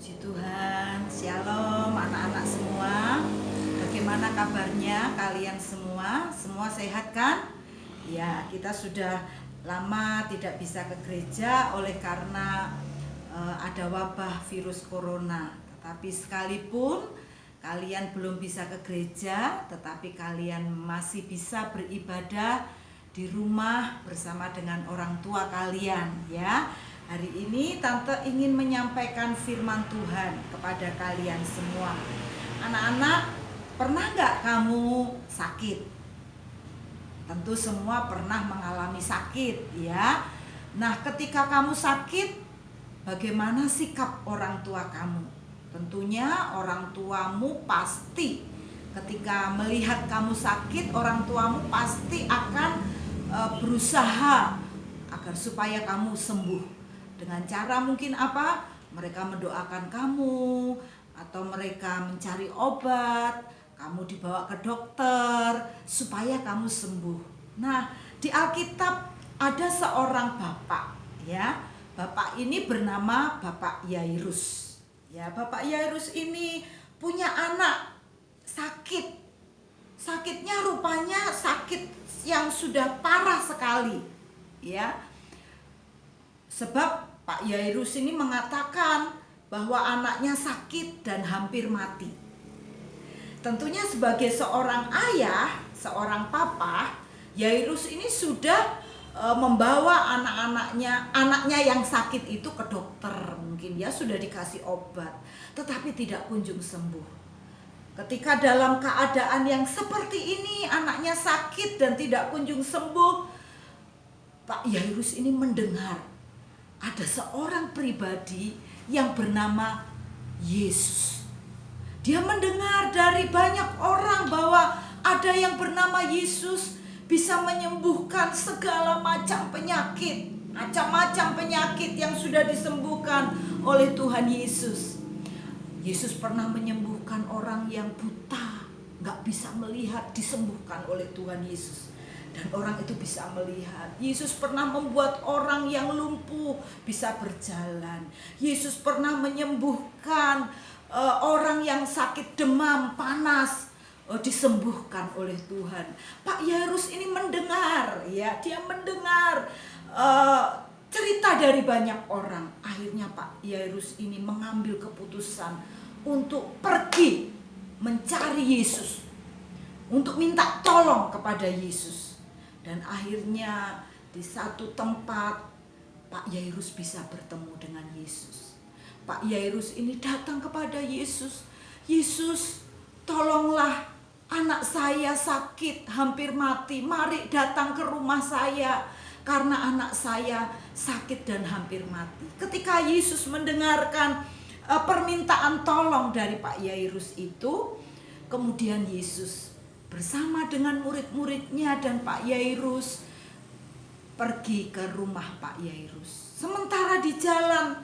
Puji Tuhan, Shalom anak-anak semua. Bagaimana kabarnya kalian semua? Semua sehat kan? Ya, kita sudah lama tidak bisa ke gereja oleh karena ada wabah virus corona. Tetapi sekalipun kalian belum bisa ke gereja, tetapi kalian masih bisa beribadah di rumah bersama dengan orang tua kalian ya. Hari ini Tante ingin menyampaikan firman Tuhan kepada kalian semua. Anak-anak, pernah nggak kamu sakit? Tentu semua pernah mengalami sakit ya. Nah, ketika kamu sakit, bagaimana sikap orang tua kamu? Tentunya orang tuamu pasti ketika melihat kamu sakit, orang tuamu pasti akan berusaha agar supaya kamu sembuh. Dengan cara mungkin apa? Mereka mendoakan kamu, atau mereka mencari obat, kamu dibawa ke dokter supaya kamu sembuh. Nah, di Alkitab ada seorang bapak ya. Bapak ini bernama Bapak Yairus. Ya, Bapak Yairus ini punya anak sakit. Sakitnya rupanya sakit yang sudah parah sekali. Ya. Sebab Pak Yairus ini mengatakan bahwa anaknya sakit dan hampir mati. Tentunya sebagai seorang ayah, seorang papa, Yairus ini sudah membawa anaknya yang sakit itu ke dokter. Mungkin dia sudah dikasih obat, tetapi tidak kunjung sembuh. Ketika dalam keadaan yang seperti ini, anaknya sakit dan tidak kunjung sembuh, Pak Yairus ini mendengar ada seorang pribadi yang bernama Yesus. Dia mendengar dari banyak orang bahwa ada yang bernama Yesus bisa menyembuhkan segala macam penyakit. Macam-macam penyakit yang sudah disembuhkan oleh Tuhan Yesus. Yesus pernah menyembuhkan orang yang buta, gak bisa melihat, disembuhkan oleh Tuhan Yesus. Dan orang itu bisa melihat. Yesus pernah membuat orang yang lumpuh bisa berjalan. Yesus pernah menyembuhkan orang yang sakit demam, panas, disembuhkan oleh Tuhan. Pak Yairus ini mendengar, ya, dia mendengar cerita dari banyak orang. Akhirnya Pak Yairus ini mengambil keputusan untuk pergi mencari Yesus, untuk minta tolong kepada Yesus. Dan akhirnya di satu tempat Pak Yairus bisa bertemu dengan Yesus. Pak Yairus ini datang kepada Yesus. Yesus, tolonglah, anak saya sakit, hampir mati. Mari datang ke rumah saya karena anak saya sakit dan hampir mati. Ketika Yesus mendengarkan permintaan tolong dari Pak Yairus itu, kemudian Yesus bersama dengan murid-muridnya dan Pak Yairus pergi ke rumah Pak Yairus. Sementara di jalan,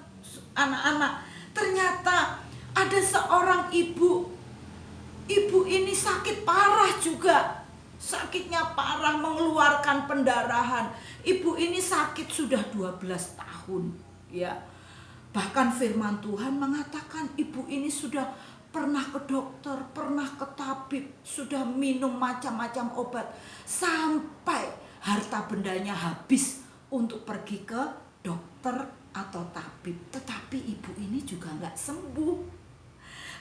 anak-anak, ternyata ada seorang ibu. Ibu ini sakit parah juga. Sakitnya parah, mengeluarkan pendarahan. Ibu ini sakit sudah 12 tahun, ya. Bahkan firman Tuhan mengatakan ibu ini sudah pernah ke dokter, pernah ke tabib, sudah minum macam-macam obat, sampai harta bendanya habis untuk pergi ke dokter atau tabib. Tetapi ibu ini juga gak sembuh.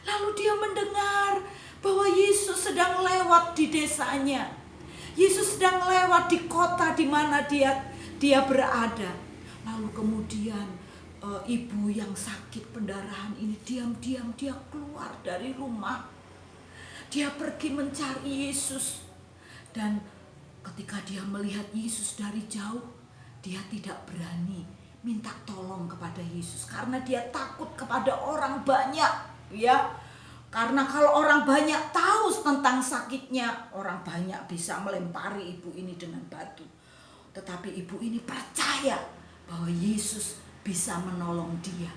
Lalu dia mendengar bahwa Yesus sedang lewat di desanya. Yesus sedang lewat di kota di mana dia berada. Lalu kemudian ibu yang sakit pendarahan ini diam-diam dia keluar dari rumah. Dia pergi mencari Yesus. Dan ketika dia melihat Yesus dari jauh, dia tidak berani minta tolong kepada Yesus karena dia takut kepada orang banyak, ya. Karena kalau orang banyak tahu tentang sakitnya, orang banyak bisa melempari ibu ini dengan batu. Tetapi ibu ini percaya bahwa Yesus bisa menolong dia.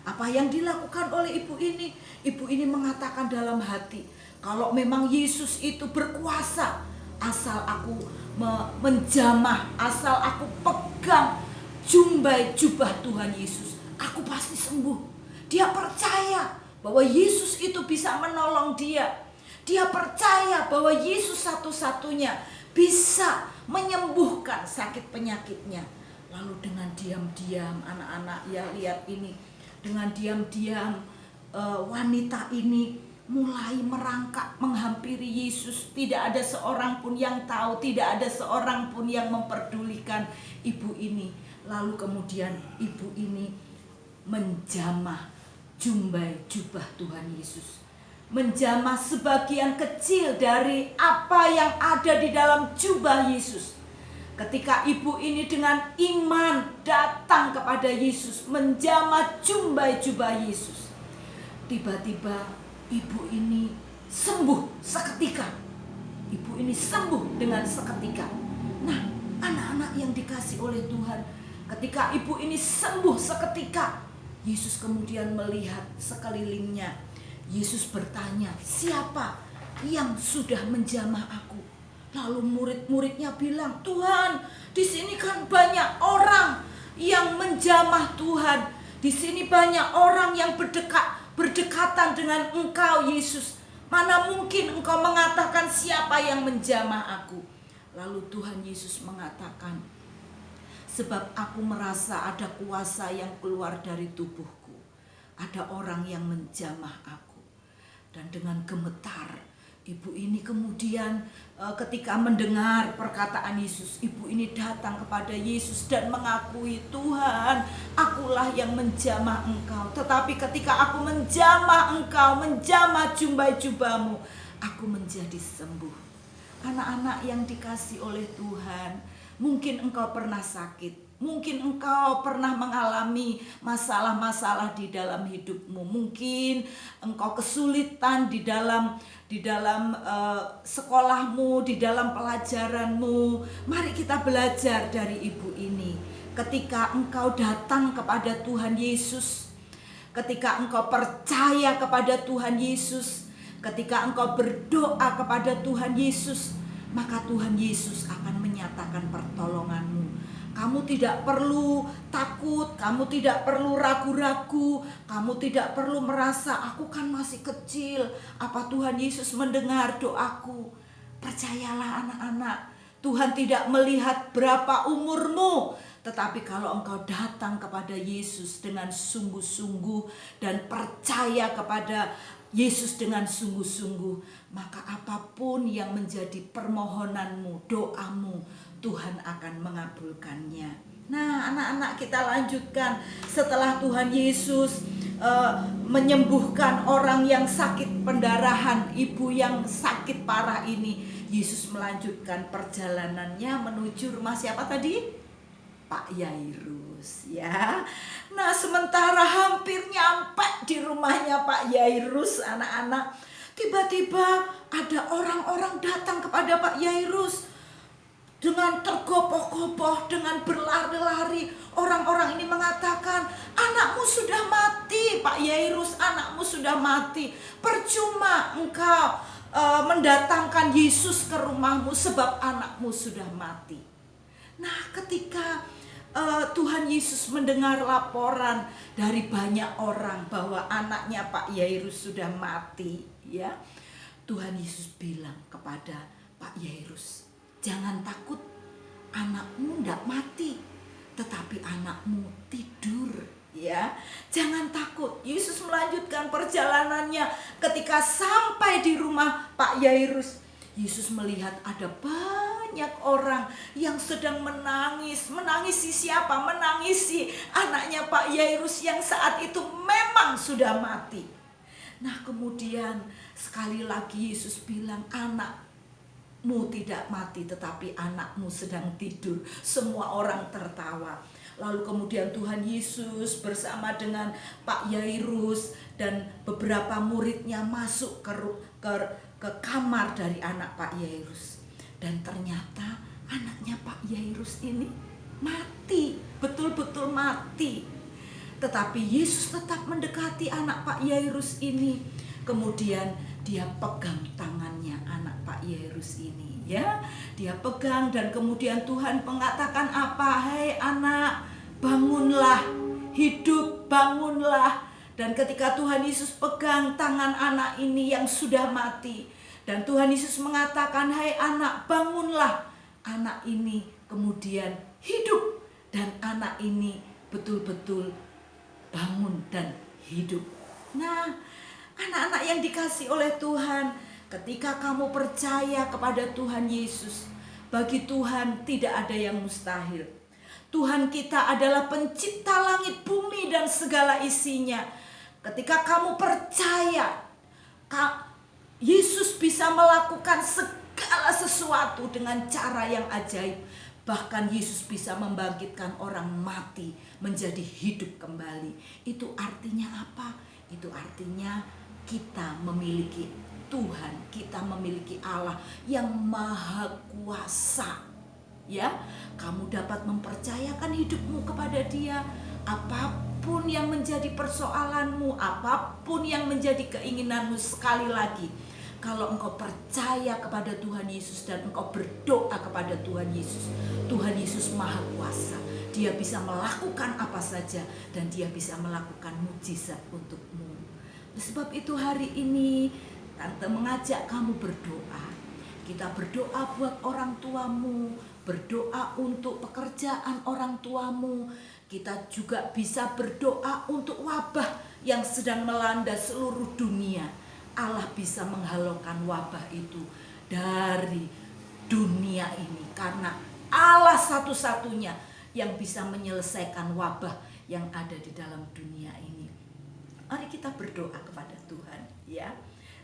Apa yang dilakukan oleh ibu ini? Ibu ini mengatakan dalam hati, kalau memang Yesus itu berkuasa, asal aku menjamah, asal aku pegang jubah Tuhan Yesus, aku pasti sembuh. Dia percaya bahwa Yesus itu bisa menolong dia. Dia percaya bahwa Yesus satu-satunya bisa menyembuhkan sakit penyakitnya. Lalu dengan diam-diam, anak-anak ya lihat ini, dengan diam-diam wanita ini mulai merangkak menghampiri Yesus. Tidak ada seorang pun yang tahu, tidak ada seorang pun yang memperdulikan ibu ini. Lalu kemudian ibu ini menjamah jumbai jubah Tuhan Yesus, menjamah sebagian kecil dari apa yang ada di dalam jubah Yesus. Ketika ibu ini dengan iman datang kepada Yesus, menjamah jumbai jubah Yesus, tiba-tiba ibu ini sembuh seketika. Ibu ini sembuh dengan seketika. Nah, anak-anak yang dikasih oleh Tuhan, ketika ibu ini sembuh seketika, Yesus kemudian melihat sekelilingnya. Yesus bertanya, siapa yang sudah menjamah aku? Lalu murid-muridnya bilang, Tuhan, di sini kan banyak orang yang menjamah Tuhan. Di sini banyak orang yang berdekatan dengan Engkau, Yesus. Mana mungkin Engkau mengatakan siapa yang menjamah aku? Lalu Tuhan Yesus mengatakan, sebab aku merasa ada kuasa yang keluar dari tubuhku. Ada orang yang menjamah aku. Dan dengan gemetar, ibu ini kemudian ketika mendengar perkataan Yesus, ibu ini datang kepada Yesus dan mengakui, Tuhan, akulah yang menjamah Engkau. Tetapi ketika aku menjamah Engkau, menjamah jumbai jubahmu, aku menjadi sembuh. Anak-anak yang dikasih oleh Tuhan, mungkin engkau pernah sakit, mungkin engkau pernah mengalami masalah-masalah di dalam hidupmu, mungkin engkau kesulitan di dalam sekolahmu, di dalam pelajaranmu. Mari kita belajar dari ibu ini. Ketika engkau datang kepada Tuhan Yesus, ketika engkau percaya kepada Tuhan Yesus, ketika engkau berdoa kepada Tuhan Yesus, maka Tuhan Yesus akan menyatakan pertolonganmu. Kamu tidak perlu takut, kamu tidak perlu ragu-ragu, kamu tidak perlu merasa aku kan masih kecil, apa Tuhan Yesus mendengar doaku? Percayalah anak-anak, Tuhan tidak melihat berapa umurmu, tetapi kalau engkau datang kepada Yesus dengan sungguh-sungguh dan percaya kepada Yesus dengan sungguh-sungguh, maka apapun yang menjadi permohonanmu, doamu, Tuhan akan mengabulkannya. Nah, anak-anak, kita lanjutkan. Setelah Tuhan Yesus menyembuhkan orang yang sakit pendarahan, ibu yang sakit parah ini, Yesus melanjutkan perjalanannya menuju rumah siapa tadi? Pak Yairus, ya. Nah, sementara hampir nyampe di rumahnya Pak Yairus, anak-anak, tiba-tiba ada orang-orang datang kepada Pak Yairus dengan tergopoh-gopoh, dengan berlari-lari. Orang-orang ini mengatakan, anakmu sudah mati, Pak Yairus, anakmu sudah mati. Percuma engkau mendatangkan Yesus ke rumahmu sebab anakmu sudah mati. Nah, ketika Tuhan Yesus mendengar laporan dari banyak orang bahwa anaknya Pak Yairus sudah mati, ya, Tuhan Yesus bilang kepada Pak Yairus, jangan takut, anakmu tidak mati, tetapi anakmu tidur, ya. Jangan takut. Yesus melanjutkan perjalanannya. Ketika sampai di rumah Pak Yairus, Yesus melihat ada banyak orang yang sedang menangis. Menangisi siapa? Menangisi anaknya Pak Yairus yang saat itu memang sudah mati. Nah, kemudian sekali lagi Yesus bilang, anakmu tidak mati, tetapi anakmu sedang tidur. Semua orang tertawa. Lalu kemudian Tuhan Yesus bersama dengan Pak Yairus dan beberapa muridnya masuk ke kamar dari anak Pak Yairus. Dan ternyata anaknya Pak Yairus ini mati, betul-betul mati. Tetapi Yesus tetap mendekati anak Pak Yairus ini. Kemudian dia pegang tangannya anak Pak Yairus ini, ya. Dia pegang dan kemudian Tuhan mengatakan apa? Hei anak, bangunlah, hidup, bangunlah. Dan ketika Tuhan Yesus pegang tangan anak ini yang sudah mati, dan Tuhan Yesus mengatakan, "Hai anak, bangunlah." Anak ini kemudian hidup, dan anak ini betul-betul bangun dan hidup. Nah, anak-anak yang dikasih oleh Tuhan, ketika kamu percaya kepada Tuhan Yesus, bagi Tuhan tidak ada yang mustahil. Tuhan kita adalah pencipta langit, bumi, dan segala isinya. Ketika kamu percaya, Yesus bisa melakukan segala sesuatu dengan cara yang ajaib. Bahkan Yesus bisa membangkitkan orang mati menjadi hidup kembali. Itu artinya apa? Itu artinya kita memiliki Tuhan, kita memiliki Allah yang maha kuasa. Ya, kamu dapat mempercayakan hidupmu kepada Dia. Apapun yang menjadi persoalanmu, apapun yang menjadi keinginanmu, sekali lagi, kalau engkau percaya kepada Tuhan Yesus dan engkau berdoa kepada Tuhan Yesus maha kuasa. Dia bisa melakukan apa saja dan Dia bisa melakukan mujizat untukmu. Sebab itu hari ini Tante mengajak kamu berdoa. Kita berdoa buat orang tuamu, berdoa untuk pekerjaan orang tuamu. Kita juga bisa berdoa untuk wabah yang sedang melanda seluruh dunia. Allah bisa menghalaukan wabah itu dari dunia ini, karena Allah satu-satunya yang bisa menyelesaikan wabah yang ada di dalam dunia ini. Mari kita berdoa kepada Tuhan, ya.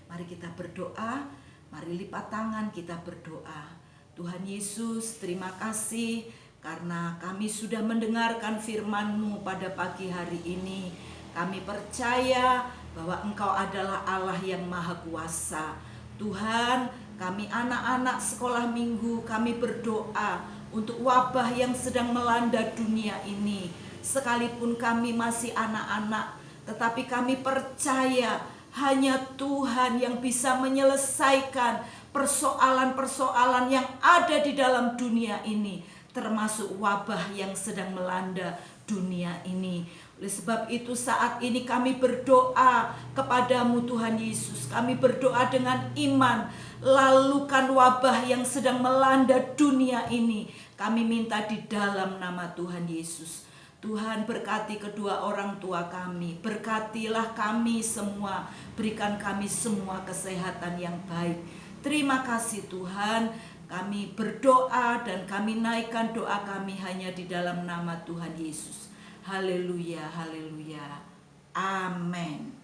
Mari kita berdoa, mari lipat tangan kita berdoa. Tuhan Yesus, terima kasih karena kami sudah mendengarkan firman-Mu pada pagi hari ini. Kami percaya bahwa Engkau adalah Allah yang maha kuasa. Tuhan, kami anak-anak sekolah minggu, kami berdoa untuk wabah yang sedang melanda dunia ini. Sekalipun kami masih anak-anak, tetapi kami percaya hanya Tuhan yang bisa menyelesaikan persoalan-persoalan yang ada di dalam dunia ini, termasuk wabah yang sedang melanda dunia ini. Oleh sebab itu saat ini kami berdoa kepadamu Tuhan Yesus. Kami berdoa dengan iman, lalukan wabah yang sedang melanda dunia ini. Kami minta di dalam nama Tuhan Yesus. Tuhan, berkati kedua orang tua kami, berkatilah kami semua, berikan kami semua kesehatan yang baik. Terima kasih Tuhan, kami berdoa dan kami naikkan doa kami hanya di dalam nama Tuhan Yesus. Haleluya, haleluya, amin.